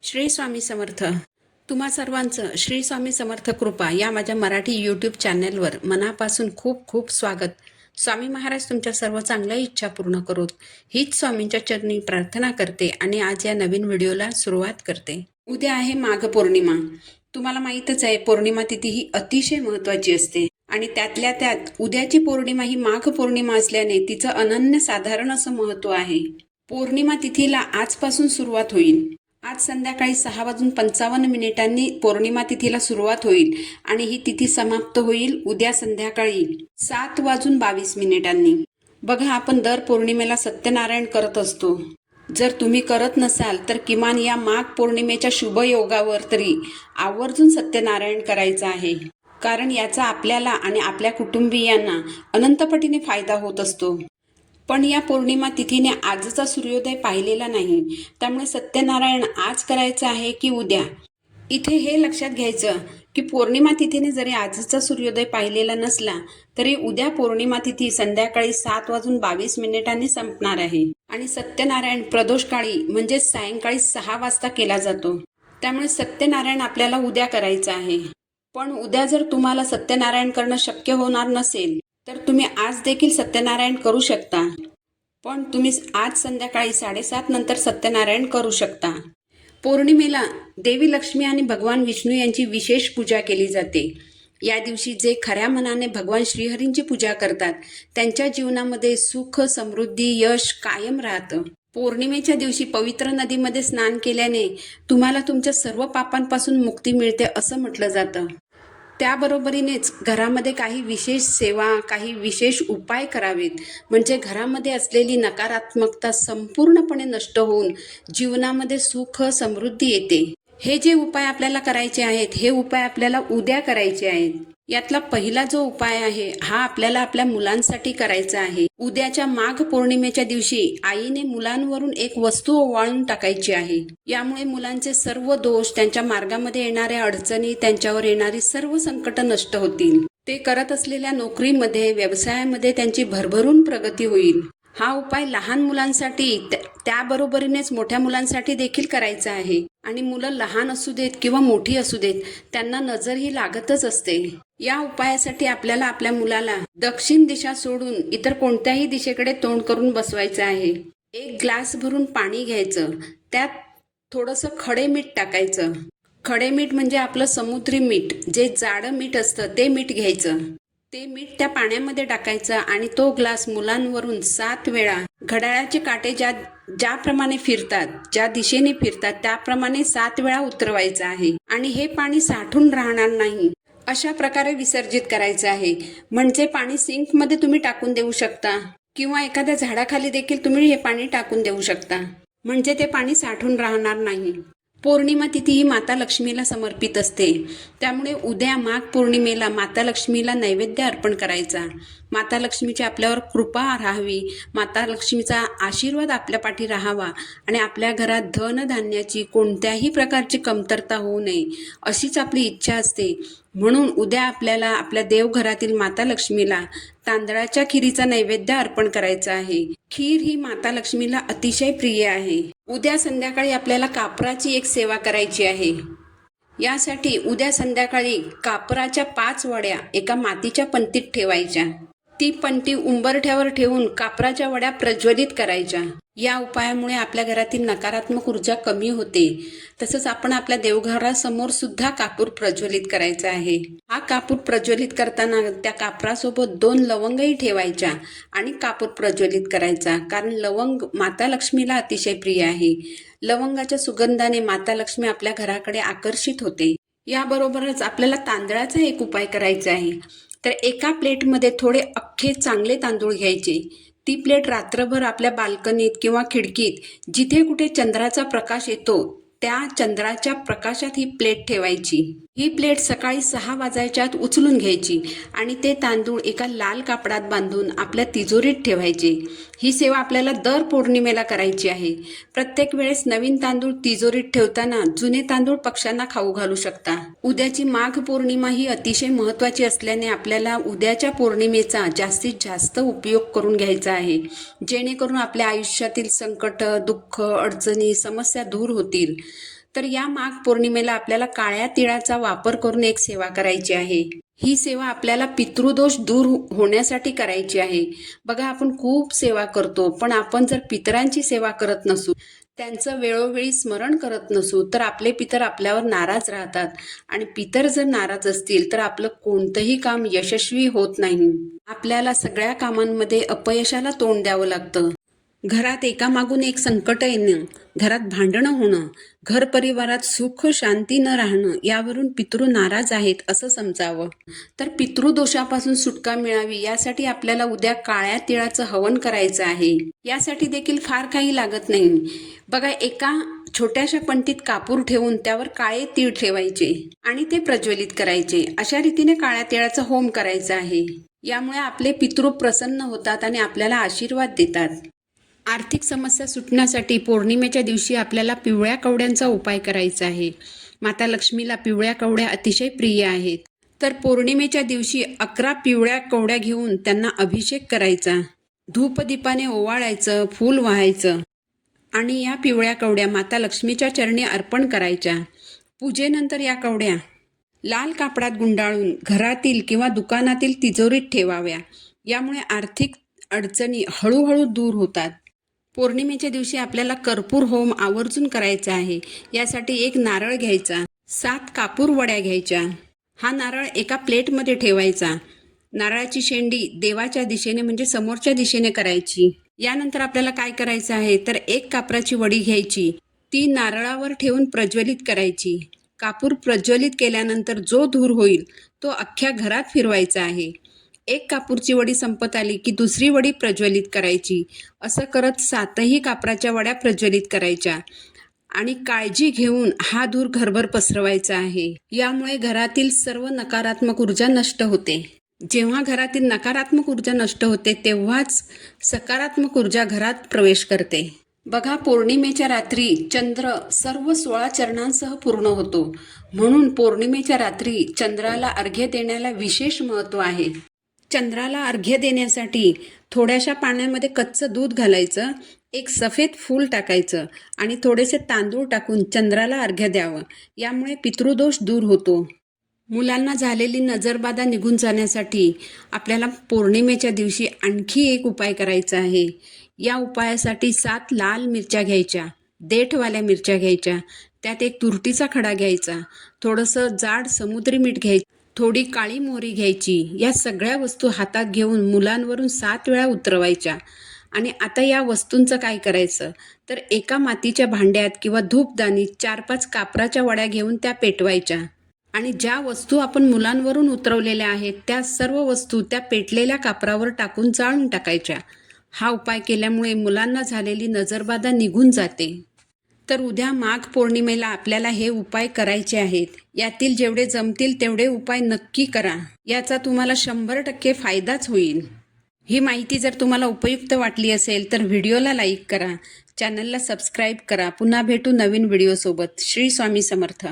श्री स्वामी समर्थ. तुम्हा सर्वांचं श्री स्वामी समर्थ कृपा या माझ्या मराठी यूट्यूब चॅनलवर मनापासून खूप खूप स्वागत. स्वामी महाराज तुमच्या सर्व चांगल्या इच्छा पूर्ण करोत हीच स्वामींच्या चरणी प्रार्थना करते आणि आज या नवीन व्हिडिओला सुरुवात करते. उद्या आहे माघ पौर्णिमा. तुम्हाला माहीतच आहे, पौर्णिमा तिथी ही अतिशय महत्त्वाची असते आणि त्यातल्या त्यात उद्याची पौर्णिमा ही माघ पौर्णिमा असल्याने तिचं अनन्यसाधारण असं महत्त्व आहे. पौर्णिमा तिथीला आजपासून सुरुवात होईल. आज संध्याकाळी 6:55 पौर्णिमा तिथीला सुरुवात होईल आणि ही तिथी समाप्त होईल उद्या संध्याकाळी 7:22. बघा, आपण दर पौर्णिमेला सत्यनारायण करत असतो. जर तुम्ही करत नसाल तर किमान या माघ पौर्णिमेच्या शुभ योगावर तरी आवर्जून सत्यनारायण करायचं आहे, कारण याचा आपल्याला आणि आपल्या कुटुंबियांना अनंतपटीने फायदा होत असतो. पण या पौर्णिमा तिथीने आजचा सूर्योदय पाहिलेला नाही, त्यामुळे सत्यनारायण आज करायचं आहे की उद्या. इथे हे लक्षात घ्यायचं की पौर्णिमा तिथीने जरी आजचा सूर्योदय पाहिलेला नसला तरी उद्या पौर्णिमा तिथी संध्याकाळी 7:22 संपणार आहे आणि सत्यनारायण प्रदोषकाळी म्हणजे सायंकाळी 6 वाजता केला जातो. त्यामुळे सत्यनारायण आपल्याला उद्या करायचं आहे. पण उद्या जर तुम्हाला सत्यनारायण करणं शक्य होणार नसेल तर तुम्ही आज देखील सत्यनारायण करू शकता. पण तुम्ही आज संध्याकाळी 7:30 नंतर सत्यनारायण करू शकता. पौर्णिमेला देवी लक्ष्मी आणि भगवान विष्णू यांची विशेष पूजा केली जाते. या दिवशी जे खऱ्या मनाने भगवान श्रीहरींची पूजा करतात त्यांच्या जीवनामध्ये सुख, समृद्धी, यश कायम राहतं. पौर्णिमेच्या दिवशी पवित्र नदीमध्ये स्नान केल्याने तुम्हाला तुमच्या सर्व पापांपासून मुक्ती मिळते असं म्हटलं जातं. त्याबरोबरीनेच घरामध्ये काही विशेष सेवा, काही विशेष उपाय करावेत, म्हणजे घरामध्ये असलेली नकारात्मकता संपूर्णपणे नष्ट होऊन जीवनामध्ये सुख, समृद्धी येते. हे जे उपाय आपल्याला करायचे आहेत, हे उपाय आपल्याला उद्या करायचे आहेत. यातला पहिला जो उपाय आहे हा आपल्याला आपल्या मुलांसाठी करायचा आहे. उद्याच्या माघ पौर्णिमेच्या दिवशी आईने मुलांवरून एक वस्तू ओवाळून टाकायची आहे. यामुळे मुलांचे सर्व दोष, त्यांच्या मार्गामध्ये येणाऱ्या अडचणी, त्यांच्यावर येणारी सर्व संकट नष्ट होतील. ते करत असलेल्या नोकरीमध्ये, व्यवसायामध्ये त्यांची भरभरून प्रगती होईल. हा उपाय लहान मुलांसाठी त्याबरोबरीनेच मोठ्या मुलांसाठी देखील करायचा आहे. आणि मुलं लहान असू देत किंवा मोठी असू देत, त्यांना नजर ही लागतच असते. या उपायासाठी आपल्याला आपल्या मुलाला दक्षिण दिशा सोडून इतर कोणत्याही दिशेकडे तोंड करून बसवायचं आहे. एक ग्लास भरून पाणी घ्यायचं, त्यात थोडंसं खडे मीठ टाकायचं. खडे मीठ म्हणजे आपलं समुद्री मीठ, जे जाडं मीठ असतं ते मीठ घ्यायचं. ते मीठ त्या पाण्यामध्ये टाकायचं आणि तो ग्लास मुलांवरून 7 वेळा घड्याळाचे काटे ज्याप्रमाणे फिरतात, ज्या दिशेने फिरतात त्याप्रमाणे 7 वेळा उतरवायचं आहे. आणि हे पाणी साठून राहणार नाही, अशा प्रकारे विसर्जित करायचं आहे. म्हणजे पाणी सिंकमध्ये तुम्ही टाकून देऊ शकता किंवा एखाद्या झाडाखाली देखील तुम्ही हे पाणी टाकून देऊ शकता, म्हणजे ते पाणी साठून राहणार नाही. पौर्णिमा तिथी ही माता लक्ष्मीला समर्पित असते, त्यामुळे उद्या माघ पौर्णिमेला माता लक्ष्मीला नैवेद्य अर्पण करायचा. माता लक्ष्मीची आपल्यावर कृपा राहावी, माता लक्ष्मीचा आशीर्वाद आपल्या पाठी राहावा आणि आपल्या घरात धनधान्याची कोणत्याही प्रकारची कमतरता होऊ नये अशीच आपली इच्छा असते. म्हणून उद्या आपल्याला आपल्या देवघरातील माता लक्ष्मीला तांदळाच्या खिरीचा नैवेद्य अर्पण करायचा आहे. खीर ही माता लक्ष्मीला अतिशय प्रिय आहे. उद्या संध्याकाळी आपल्याला कापराची एक सेवा करायची आहे. यासाठी उद्या संध्याकाळी कापराच्या 5 वड्या एका मातीच्या पंतीत ठेवायच्या. ती पंती उंबरठ्यावर ठेवून कापराच्या वड्या प्रज्वलित करायच्या. या उपायामुळे आपल्या घरातील नकारात्मक ऊर्जा कमी होते. तसंच आपण आपल्या देवघरासमोर सुद्धा कापूर प्रज्वलित करायचा आहे. हा कापूर प्रज्वलित करताना त्या कापरासोबत 2 लवंगही ठेवायच्या आणि कापूर प्रज्वलित करायचा, कारण लवंग माता लक्ष्मीला अतिशय प्रिय आहे. लवंगाच्या सुगंधाने माता लक्ष्मी आपल्या घराकडे आकर्षित होते. याबरोबरच आपल्याला तांदळाचा एक उपाय करायचा आहे. तर एका प्लेटमध्ये थोडे अख्खे चांगले तांदूळ घ्यायचे. ती प्लेट रात्रभर आपल्या बाल्कनीत किंवा खिडकीत जिथे कुठे चंद्राचा प्रकाश येतो त्या चंद्राच्या प्रकाशात ही प्लेट ठेवायची. ही प्लेट सकाळी 6 वाजायच्या आत उचलून घ्यायची आणि ते तांदूळ एका लाल कापडात बांधून आपल्या तिजोरीत ठेवायचे. ही सेवा आपल्याला दर पौर्णिमेला करायची आहे. प्रत्येक वेळेस नवीन तांदूळ तिजोरीत ठेवताना जुने तांदूळ पक्ष्यांना खाऊ घालू शकता. उद्याची माघ पौर्णिमा ही अतिशय महत्त्वाची असल्याने आपल्याला उद्याच्या पौर्णिमेचा जास्तीत जास्त उपयोग करून घ्यायचा आहे, जेणेकरून आपल्या आयुष्यातील संकट, दुःख, अडचणी, समस्या दूर होतील. तर या माघ पौर्णिमेला आपल्याला काळ्या तिळाचा वापर करून एक सेवा करायची आहे. ही सेवा आपल्याला पितृदोष दूर होण्यासाठी करायची आहे. बघा, आपण खूप सेवा करतो, पण आपण जर पितरांची सेवा करत नसू, त्यांचं वेळोवेळी स्मरण करत नसू, तर आपले पितर आपल्यावर नाराज राहतात आणि पितर जर नाराज असतील तर आपलं कोणतंही काम यशस्वी होत नाही. आपल्याला सगळ्या कामांमध्ये अपयशाला तोंड द्यावं लागतं. घरात एकामागून एक संकट येणं, घरात भांडणं होणं, घर परिवारात सुख शांती न राहणं, यावरून पितृ नाराज आहेत असं समजावं. तर पितृदोषापासून सुटका मिळावी यासाठी आपल्याला उद्या काळ्या तिळाचं हवन करायचं आहे. यासाठी देखील फार काही लागत नाही. बघा, एका छोट्याशा पंटीत कापूर ठेवून त्यावर काळे तीळ ठेवायचे आणि ते प्रज्वलित करायचे. अशा रीतीने काळ्या तिळाचा होम करायचा आहे. यामुळे आपले पितृ प्रसन्न होतात आणि आपल्याला आशीर्वाद देतात. आर्थिक समस्या सुटण्यासाठी पौर्णिमेच्या दिवशी आपल्याला पिवळ्या कवड्यांचा उपाय करायचा आहे. माता लक्ष्मीला पिवळ्या कवड्या अतिशय प्रिय आहेत. तर पौर्णिमेच्या दिवशी 11 पिवळ्या कवड्या घेऊन त्यांना अभिषेक करायचा, धूपदीपाने ओवाळायचं, फूल वाहायचं आणि या पिवळ्या कवड्या माता लक्ष्मीच्या चरणी अर्पण करायच्या. पूजेनंतर या कवड्या लाल कापडात गुंडाळून घरातील किंवा दुकानातील तिजोरीत ठेवाव्या. यामुळे आर्थिक अडचणी हळूहळू दूर होतात. पौर्णिमेच्या दिवशी आपल्याला कर्पूर होम आवर्जून करायचा आहे. यासाठी एक नारळ घ्यायचा, 7 कापूर वड्या घ्यायच्या. हा नारळ एका प्लेटमध्ये ठेवायचा. नारळाची शेंडी देवाच्या दिशेने म्हणजे समोरच्या दिशेने करायची. यानंतर आपल्याला काय करायचं आहे तर 1 कापराची वडी घ्यायची, ती नारळावर ठेवून प्रज्वलित करायची. कापूर प्रज्वलित केल्यानंतर जो धूर होईल तो अख्ख्या घरात फिरवायचा आहे. 1 कापूरची वडी संपत आली की दुसरी वडी प्रज्वलित करायची. असं करत 7ही कापराच्या वड्या प्रज्वलित करायच्या आणि काळजी घेऊन हा धूर घरभर पसरवायचा आहे. यामुळे घरातील सर्व नकारात्मक ऊर्जा नष्ट होते. जेव्हा घरातील नकारात्मक ऊर्जा नष्ट होते तेव्हाच सकारात्मक ऊर्जा घरात प्रवेश करते. बघा, पौर्णिमेच्या रात्री चंद्र सर्व 16 चरणांसह पूर्ण होतो. म्हणून पौर्णिमेच्या रात्री चंद्राला अर्घ्य देण्याला विशेष महत्त्व आहे. चंद्राला अर्घ्य देण्यासाठी थोड्याशा पाण्यामध्ये कच्चं दूध घालायचं, एक सफेद फूल टाकायचं आणि थोडेसे तांदूळ टाकून चंद्राला अर्घ्य द्यावं. यामुळे पितृदोष दूर होतो. मुलांना झालेली नजरबाधा निघून जाण्यासाठी आपल्याला पौर्णिमेच्या दिवशी आणखी एक उपाय करायचा आहे. या उपायासाठी 7 लाल मिरच्या घ्यायच्या, देठवाल्या मिरच्या घ्यायच्या, त्यात एक तुरटीचा खडा घ्यायचा, थोडंसं जाड समुद्री मीठ घ्यायचं, थोडी काळी मोहरी घ्यायची. या सगळ्या वस्तू हातात घेऊन मुलांवरून 7 वेळा उतरवायच्या. आणि आता या वस्तूंचं काय करायचं तर एका मातीच्या भांड्यात किंवा धूपदानीत 4-5 कापराच्या वड्या घेऊन त्या पेटवायच्या आणि ज्या वस्तू आपण मुलांवरून उतरवलेल्या आहेत त्या सर्व वस्तू त्या पेटलेल्या कापरावर टाकून जाळून टाकायच्या. हा उपाय केल्यामुळे मुलांना झालेली नजरबाधा निघून जाते. तर उद्या माघ पौर्णिमेला आपल्याला हे उपाय करायचे आहेत. यातील जेवढे जमतील तेवढे उपाय नक्की करा. याचा तुम्हाला 100% फायदाच होईल. ही माहिती जर तुम्हाला उपयुक्त वाटली असेल तर व्हिडिओला लाईक करा, चॅनलला सबस्क्राईब करा. पुन्हा भेटू नवीन व्हिडिओसोबत. श्री स्वामी समर्थ.